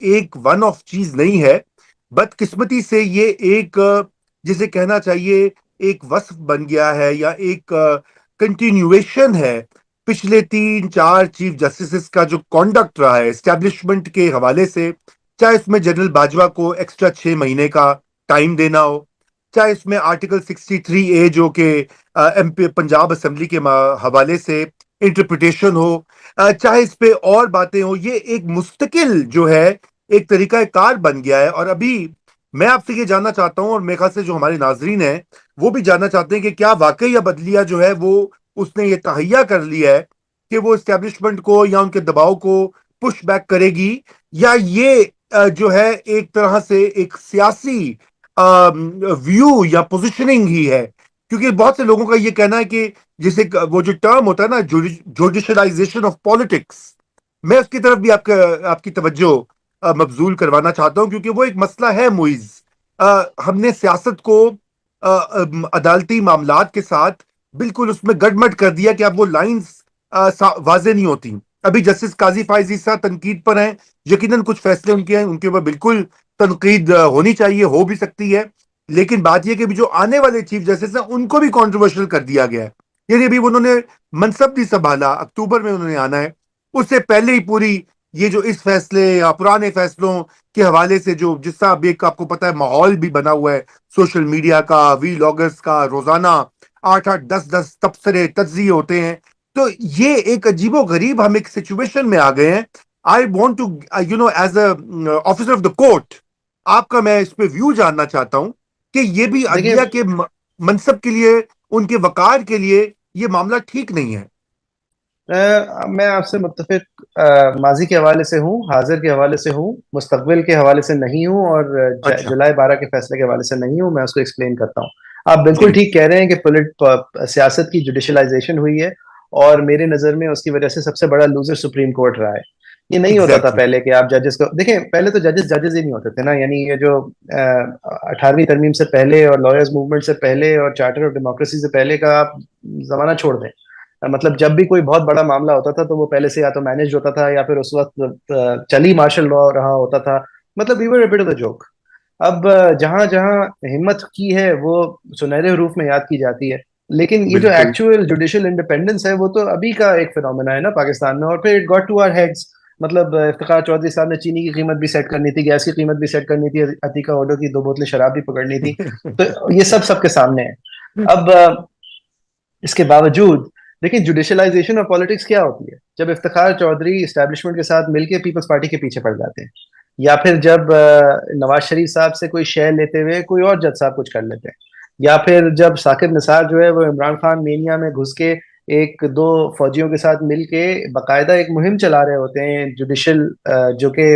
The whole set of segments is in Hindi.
एक वन ऑफ चीज नहीं है। बदकिस्मती से ये एक जिसे कहना चाहिए एक वस्फ बन गया है, या एक कंटिन्यूएशन है पिछले 3 4 चीफ जस्टिस का जो कॉन्डक्ट रहा है एस्टेब्लिशमेंट के हवाले से। चाहे इसमें जनरल बाजवा को एक्स्ट्रा 6 महीने का टाइम देना हो, चाहे इसमें आर्टिकल 63A जो कि एमपी पंजाब असेंबली के हवाले से इंटरप्रिटेशन हो, चाहे इस पे और बातें हो, ये एक मुस्तकिल जो है एक तरीका कार बन गया है। और अभी मैं आपसे ये जानना चाहता हूं, और मेरे ख्याल से जो हमारे नाजरीन हैं वो भी जानना चाहते हैं कि क्या वाकई यह बदलिया जो है वो उसने ये तहैया कर लिया है कि वो इस्टेब्लिशमेंट को या उनके दबाव को पुश बैक करेगी, या ये जो है एक तरह से एक सियासी व्यू या पोजिशनिंग ही है। क्योंकि बहुत से लोगों का ये कहना है कि जिसे वो जो टर्म होता है ना, जुडिशलाइजेशन ऑफ पॉलिटिक्स, मैं उसकी तरफ भी आपकी तवज्जो मबजूल करवाना चाहता हूं, क्योंकि वो एक मसला है मुइज। हमने सियासत को अदालती मामलात के साथ बिल्कुल उसमें गडमड कर दिया कि अब वो लाइंस वाजे नहीं होती। अभी जस्टिस काजी फायजी साहब तनकीद पर हैं, यकीनन कुछ फैसले उनके हैं, उनके ऊपर बिल्कुल तनकीद होनी चाहिए, हो भी सकती है। लेकिन बात यह कि भी जो आने वाले चीफ जस्टिस हैं उनको भी कंट्रोवर्शियल कर दिया गया है। यानी अभी उन्होंने मनसब नहीं संभाला, अक्टूबर में उन्होंने आना है, उससे पहले ही पूरी ये जो इस फैसले या पुराने फैसलों के हवाले से जो जिस तरह अभी एक आपको पता है माहौल भी बना हुआ है सोशल मीडिया का, वी लॉगर्स का, रोजाना 8 8 10 10 तबसरे तज्जिए होते हैं। तो ये एक अजीबो गरीब हम एक सिचुएशन में आ गए हैं। I want to as a officer of the court, आपका मैं इस पे व्यू जानना चाहता हूं कि ये भी देखिए, अदलिया के मनसब के लिए, उनके वकार के लिए ये मामला ठीक नहीं है। मैं आपसे मुत्तफिक माजी के हवाले से हूँ, हाजिर के हवाले से हूँ, मुस्तकबिल के हवाले से नहीं हूँ, और अच्छा। जुलाई 12 के फैसले के हवाले से नहीं हूँ। मैं उसको एक्सप्लेन करता हूँ। आप बिल्कुल जी। ठीक कह रहे हैं कि सियासत की जुडिशलाइजेशन हुई है, और मेरे नज़र में उसकी वजह से सबसे बड़ा लूजर सुप्रीम कोर्ट रहा है। ये नहीं होता था एग्जैक्टली। पहले कि आप जजेस को देखें। पहले तो जजेस जजेस ही नहीं होते थे ना, यानी ये जो 18वीं तरमीम से पहले और लॉयर्स मूवमेंट से पहले और चार्टर ऑफ डेमोक्रेसी से पहले का आप जमाना छोड़ दें। मतलब जब भी कोई बहुत बड़ा मामला होता था तो वो पहले से या तो मैनेज होता था, या फिर उस वक्त चली मार्शल लॉ रहा होता था। मतलब we were a bit of the joke. अब जहां जहां हिम्मत की है वो सुनहरे हरूफ में याद की जाती है। लेकिन ये जो बिल्कुल। एक्चुअल जुडिशियल इंडिपेंडेंस है वो तो अभी का एक फिनोमेना है ना पाकिस्तान में, और फिर it got to our heads. मतलब इफ्तिखार चौधरी साहब ने चीनी की कीमत भी सेट करनी थी, गैस की कीमत भी सेट करनी थी, अतीका ओडो की 2 बोतलें शराब भी पकड़नी थी। तो ये सब सबके सामने है। अब इसके बावजूद देखिए, जुडिशलाइजेशन ऑफ पॉलिटिक्स क्या होती है? जब इफ्तिखार चौधरी इस्टेब्लिशमेंट के साथ मिलकर पीपल्स पार्टी के पीछे पड़ जाते हैं, या फिर जब नवाज शरीफ साहब से कोई शेयर लेते हुए कोई और जज साहब कुछ कर लेते हैं, या फिर जब साकिब निसार जो है वो इमरान खान मेनिया में घुस के एक दो फौजियों के साथ मिलके बाकायदा एक मुहिम चला रहे होते हैं जुडिशल, जो कि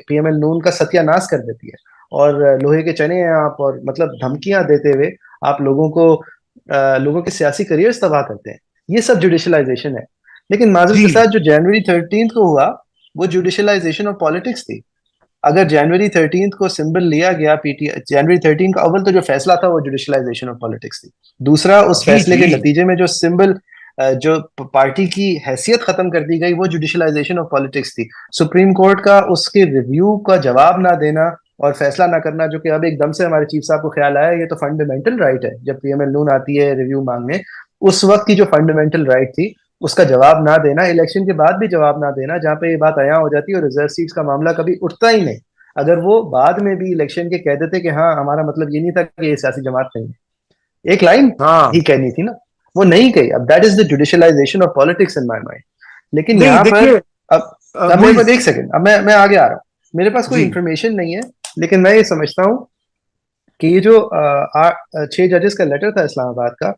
पीएमएल नून का सत्यानाश कर देती है। और लोहे के चने हैं आप, और मतलब धमकियां देते हुए आप लोगों के सियासी करियर तबाह करते हैं। ये सब जुडिशलाइजेशन है। लेकिन माजरत के जी। साथ जो जनवरी 13 को हुआ, वो जुडिशलाइजेशन ऑफ पॉलिटिक्स थी। अगर जनवरी 13 को सिंबल लिया गया, पीटी जनवरी 13 का अव्वल तो जो फैसला था वो जुडिशलाइजेशन ऑफ पॉलिटिक्स थी। दूसरा, उस जी। फैसले जी। के नतीजे में जो सिंबल, जो पार्टी की हैसियत खत्म कर दी गई, वो जुडिशलाइजेशन ऑफ पॉलिटिक्स थी। सुप्रीम कोर्ट का उसके रिव्यू का जवाब ना देना और फैसला ना करना, जो कि अब एकदम से हमारे चीफ साहब को ख्याल आया, ये तो फंडामेंटल राइट है। जब पीएमएल नून आती है रिव्यू मांगने, उस वक्त की जो फंडामेंटल राइट थी उसका जवाब ना देना, इलेक्शन के बाद भी जवाब ना देना, जहां पे ये बात आया हो जाती है और रिजर्व सीट्स का मामला कभी उठता ही नहीं। अगर वो बाद में भी इलेक्शन के कह देते कि हाँ हमारा मतलब ये नहीं था कि ये सियासी जमात नहीं है, एक लाइन हाँ। ही कहनी थी ना, वो नहीं कही। अब that is the judicialization of politics in my mind. लेकिन नहीं यहाँ पर देखिए, अब अब मेरे मुइज। पास एक सेकंड, अब मैं आगे आ रहा हूँ। मेरे पास कोई जी। इंफॉर्मेशन नहीं है, लेकिन मैं ये समझता हूँ कि ये जो 6 जजेस का लेटर था इस्लामाबाद का,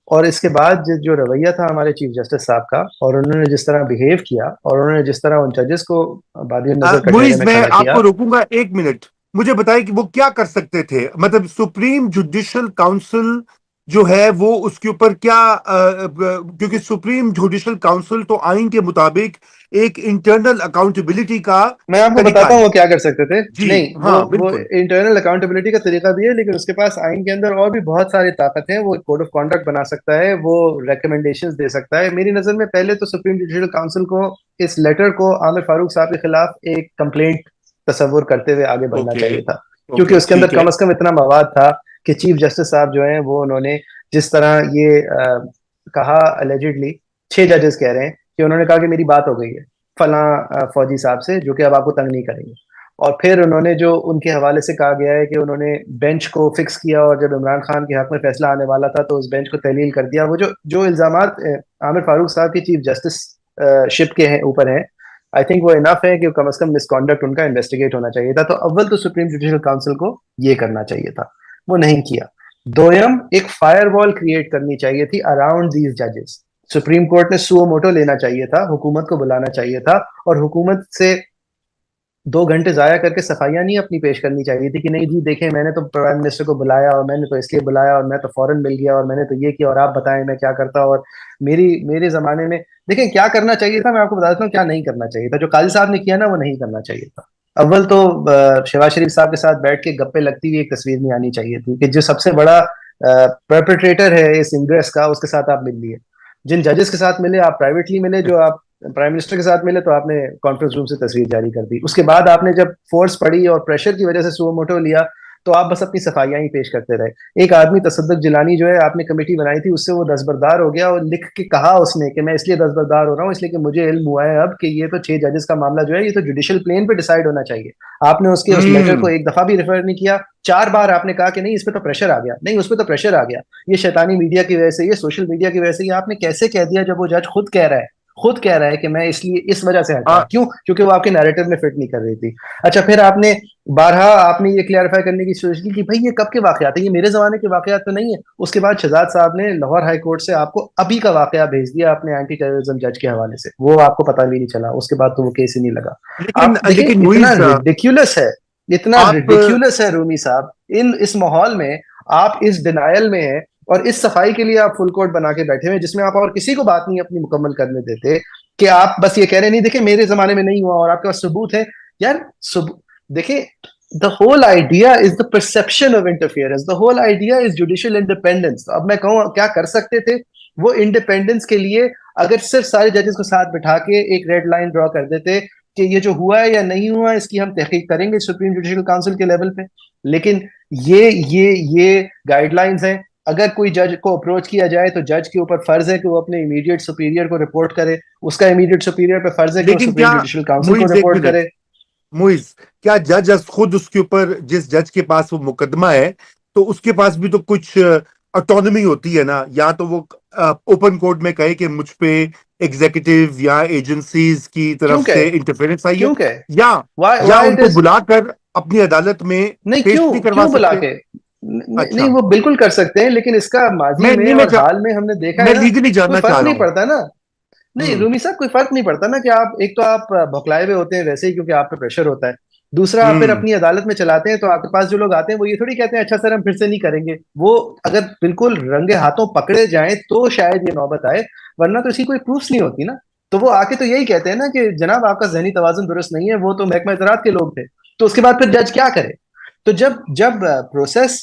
और इसके बाद जो रवैया था हमारे चीफ जस्टिस साहब का, और उन्होंने जिस तरह बिहेव किया, और उन्होंने जिस तरह उन जजेस को बादी नजर कटघरे मुइज, में मैं खड़ा आपको किया। रोकूंगा 1 मिनट। मुझे बताइए कि वो क्या कर सकते थे, मतलब सुप्रीम जुडिशल काउंसिल जो है वो उसके ऊपर क्या क्योंकि सुप्रीम जुडिशल काउंसिल तो आइन के मुताबिक एक इंटरनल अकाउंटेबिलिटी का मैं आपको तरीका बताता हूँ है। वो क्या कर सकते थे। जी। नहीं, वो हाँ वो बिल्कुल। इंटरनल अकाउंटेबिलिटी का तरीका भी है, लेकिन उसके पास आइन के अंदर और भी बहुत सारी ताकत है। वो कोड ऑफ कॉन्डक्ट बना सकता है, वो रिकमेंडेशंस दे सकता है। मेरी नज़र में पहले तो सुप्रीम जुडिशल काउंसिल को इस लेटर को आमिर फारूक साहब के खिलाफ एक कंप्लेंट तसव्वुर करते हुए आगे बढ़ना ओके। चाहिए था, क्योंकि ओके, उसके अंदर ठीक है। कम से कम इतना मवाद था कि चीफ जस्टिस साहब जो हैं वो उन्होंने जिस तरह ये कहा, अलेजिडली 6 जजेस कह रहे हैं कि उन्होंने कहा कि मेरी बात हो गई है फला फौजी साहब से, जो कि अब आपको तंग नहीं करेंगे। और फिर उन्होंने जो उनके हवाले से कहा गया है कि उन्होंने बेंच को फिक्स किया, और जब इमरान खान के हक में फैसला आने वाला था तो उस बेंच को तहलील कर दिया। वो जो जो इल्जामात आमिर फारूक साहब की चीफ जस्टिस शिप के हैं ऊपर हैं, आई थिंक वो इनफ है कि कम से कम मिसकॉन्डक्ट उनका इन्वेस्टिगेट होना चाहिए था। तो अव्वल तो सुप्रीम जुडिशल काउंसिल को ये करना चाहिए था, वो नहीं किया। दोयम, एक फायरवॉल क्रिएट करनी चाहिए थी अराउंड दीज जजेस। सुप्रीम कोर्ट ने सुओ मोटो लेना चाहिए था, हुकूमत को बुलाना चाहिए था, और हुकूमत से 2 घंटे जाया करके सफाइयां नहीं अपनी पेश करनी चाहिए थी कि नहीं जी देखें मैंने तो प्राइम मिनिस्टर को बुलाया, और मैंने तो इसलिए बुलाया, और मैं तो फौरन मिल गया, और मैंने तो ये किया, और आप बताएं मैं क्या करता। और मेरी मेरे जमाने में देखें क्या करना चाहिए था, मैं आपको बता देता हूँ क्या नहीं करना चाहिए था। जो काजी साहब ने किया ना, वो नहीं करना चाहिए था। अव्वल तो शहबाज शरीफ साहब के साथ बैठ के गप्पे लगती हुई एक तस्वीर नहीं आनी चाहिए थी कि जो सबसे बड़ा परपेट्रेटर है इस इंग्रेस का, उसके साथ आप मिल लिए। जिन जजेस के साथ मिले आप प्राइवेटली मिले, जो आप प्राइम मिनिस्टर के साथ मिले तो आपने कॉन्फ्रेंस रूम से तस्वीर जारी कर दी। उसके बाद आपने जब फोर्स पड़ी और प्रेशर की वजह से सुओ मोटो लिया, तो आप बस अपनी सफाइयां ही पेश करते रहे। एक आदमी तसद्दुक जिलानी जो है, आपने कमेटी बनाई थी, उससे वो दस्तबरदार हो गया, और लिख के कहा उसने कि मैं इसलिए दस्तबरदार हो रहा हूँ इसलिए कि मुझे इल्म हुआ है अब कि ये तो 6 जजेस का मामला जो है ये तो जुडिशियल प्लेन पे डिसाइड होना चाहिए। आपने उसके उस लेटर को हम्म। एक दफा भी रेफर नहीं किया। 4 बार आपने कहा कि नहीं इस पे तो प्रेशर आ गया, नहीं उस पे तो प्रेशर आ गया। ये शैतानी मीडिया की वजह से, ये सोशल मीडिया की वजह से, ये आपने कैसे कह दिया जब वो जज खुद कह रहा है कि मैं इसलिए इस वजह से हटा, हाँ। क्यों? क्योंकि वो आपके नैरेटिव में फिट नहीं कर रही थी। अच्छा, फिर आपने बारहा आपने ये क्लियरिफाई करने की कोशिश की कि भाई ये कब के वाकयात है, ये मेरे जमाने के वाकयात तो नहीं है। उसके बाद शहजाद साहब ने लाहौर हाई कोर्ट से आपको अभी का वाकया भेज दिया अपने एंटी टेररिज्म जज के हवाले से, वो आपको पता भी नहीं चला। उसके बाद तो वो केस ही नहीं लगा। लेकिन आप देखें लेकिन इतना मुइज, रिडिक्यूलस है, इतना आप रिडिक्यूलस है रूमी साहब। इन इस माहौल में आप इस डिनायल में हैं, और इस सफाई के लिए आप फुल कोर्ट बना के बैठे हुए, जिसमें आप और किसी को बात नहीं अपनी मुकम्मल करने देते, कि आप बस ये कह रहे नहीं देखे मेरे जमाने में नहीं हुआ, और आपके पास सबूत है। यार देखे, the whole idea is the perception of interference, the whole idea is judicial independence. अब मैं कहूँ क्या कर सकते थे वो इंडिपेंडेंस के लिए, अगर सिर्फ सारे जजेस को साथ बिठा के एक रेड लाइन ड्रॉ कर देते कि ये जो हुआ है या नहीं हुआ इसकी हम तहकीक करेंगे सुप्रीम जुडिशियल काउंसिल के लेवल पे। लेकिन ये गाइडलाइंस हैं। अगर कोई जज को अप्रोच किया जाए तो जज के ऊपर फर्ज है कि वो अपने इमीडिएट सुपीरियर को रिपोर्ट करे, उसका इमीडिएट सुपीरियर पे फर्ज है कि वो लेकिन सुप्रीम क्या, जुडिशियल काउंसिल को मुइज एक रिपोर्ट मिनट, करे। मुइज, क्या जज खुद उसके ऊपर, जिस जज के पास वो मुकदमा है, तो उसके पास भी तो कुछ ऑटोनॉमी होती है ना? या तो वो ओपन कोर्ट में कहे कि मुझ पे एग्जीक्यूटिव या एजेंसीज की तरफ क्यों से कहे? इंटरफेरेंस आई है, क्यों कहे? या वाई या वाई इट उनको इज बुलाकर अपनी अदालत में नहीं, पेश क्यों नहीं करवा क्यों बुला सकते? के नहीं, अच्छा। वो बिल्कुल कर सकते हैं, लेकिन इसका माजी मैं में नहीं, और हाल में हमने देखा है मैं ना, लीगली कोई जानना फर्क चाह रहा नहीं हूँ। पड़ता ना। नहीं हम्म। रूमी साहब, कोई फर्क नहीं पड़ता ना कि आप एक तो आप भुखलाए हुए होते हैं वैसे ही क्योंकि आप पे प्रेशर होता है। दूसरा, आप फिर हम्म। अपनी अदालत में चलाते हैं तो आपके पास जो लोग आते हैं वो ये थोड़ी कहते हैं अच्छा सर हम फिर से नहीं करेंगे। वो अगर बिल्कुल रंगे हाथों पकड़े जाएं तो शायद ये नौबत आए, वरना तो इसकी कोई प्रूफ नहीं होती ना। तो वो आके तो यही कहते हैं ना कि जनाब आपका जहनी तवाजुन दुरुस्त नहीं है, वो तो महकमा ज़राअत के लोग थे। तो उसके बाद फिर जज क्या करे? तो जब जब प्रोसेस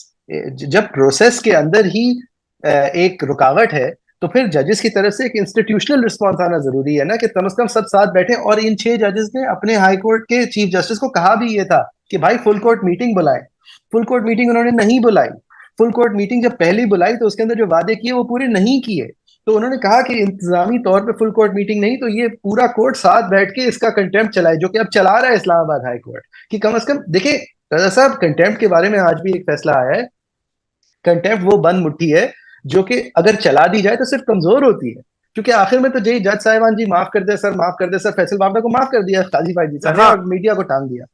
जब प्रोसेस के अंदर ही एक रुकावट है, तो फिर जजेस की तरफ से एक इंस्टीट्यूशनल रिस्पॉन्स आना जरूरी है ना, कि कम से कम सब साथ बैठे। और इन 6 जजेस ने अपने हाई कोर्ट के चीफ जस्टिस को कहा भी ये था कि भाई फुल कोर्ट मीटिंग बुलाएं। फुल कोर्ट मीटिंग उन्होंने नहीं बुलाई। फुल कोर्ट मीटिंग जब पहली बुलाई तो उसके अंदर जो वादे किए वो पूरे नहीं किए। तो उन्होंने कहा कि इंतजामी तौर पे फुल कोर्ट मीटिंग नहीं तो ये पूरा कोर्ट साथ बैठ के इसका कंटेम्प्ट चलाए, जो कि अब चला रहा है इस्लामाबाद हाई कोर्ट। कि कम से कम देखिए रजा साहब, कंटेम्प्ट के बारे में आज भी एक फैसला आया है। कंटेम्प्ट वो बंद मुट्ठी है जो कि अगर चला दी जाए तो सिर्फ कमजोर होती है, क्योंकि आखिर में तो जय जज साहिबान जी माफ कर दे सर, माफ कर दे सर, फैसल बाबा को माफ कर दिया काजी फाइजी साहब ने हाँ। और मीडिया को टांग दिया।